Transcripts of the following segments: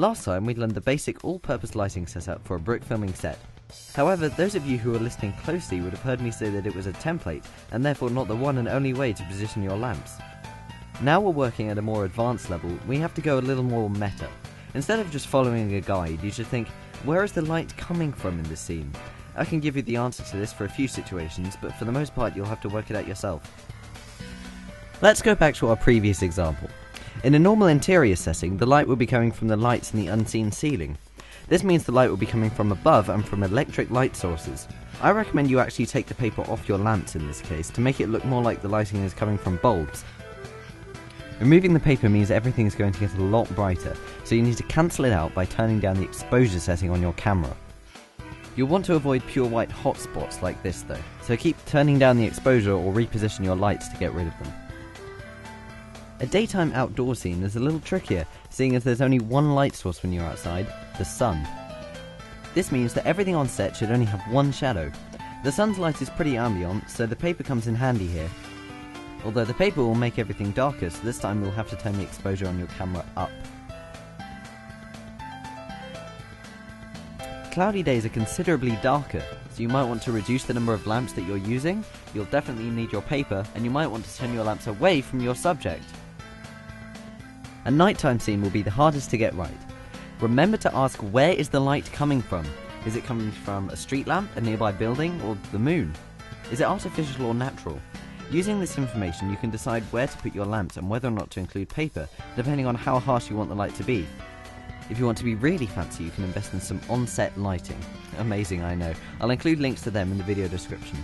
Last time we learned the basic all-purpose lighting setup for a brick filming set. However, those of you who are listening closely would have heard me say that it was a template, and therefore not the one and only way to position your lamps. Now we're working at a more advanced level, we have to go a little more meta. Instead of just following a guide, you should think, where is the light coming from in this scene? I can give you the answer to this for a few situations, but for the most part you'll have to work it out yourself. Let's go back to our previous example. In a normal interior setting, the light will be coming from the lights in the unseen ceiling. This means the light will be coming from above and from electric light sources. I recommend you actually take the paper off your lamps in this case to make it look more like the lighting is coming from bulbs. Removing the paper means everything is going to get a lot brighter, so you need to cancel it out by turning down the exposure setting on your camera. You'll want to avoid pure white hotspots like this though, so keep turning down the exposure or reposition your lights to get rid of them. A daytime outdoor scene is a little trickier, seeing as there's only one light source when you're outside, the sun. This means that everything on set should only have one shadow. The sun's light is pretty ambient, so the paper comes in handy here. Although the paper will make everything darker, so this time you'll have to turn the exposure on your camera up. Cloudy days are considerably darker, so you might want to reduce the number of lamps that you're using. You'll definitely need your paper, and you might want to turn your lamps away from your subject. A nighttime scene will be the hardest to get right. Remember to ask, where is the light coming from? Is it coming from a street lamp, a nearby building, or the moon? Is it artificial or natural? Using this information you can decide where to put your lamps and whether or not to include paper, depending on how harsh you want the light to be. If you want to be really fancy, you can invest in some on-set lighting. Amazing, I know. I'll include links to them in the video description.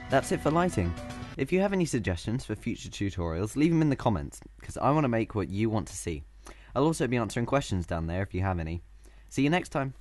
That's it for lighting. If you have any suggestions for future tutorials, leave them in the comments, because I want to make what you want to see. I'll also be answering questions down there if you have any. See you next time.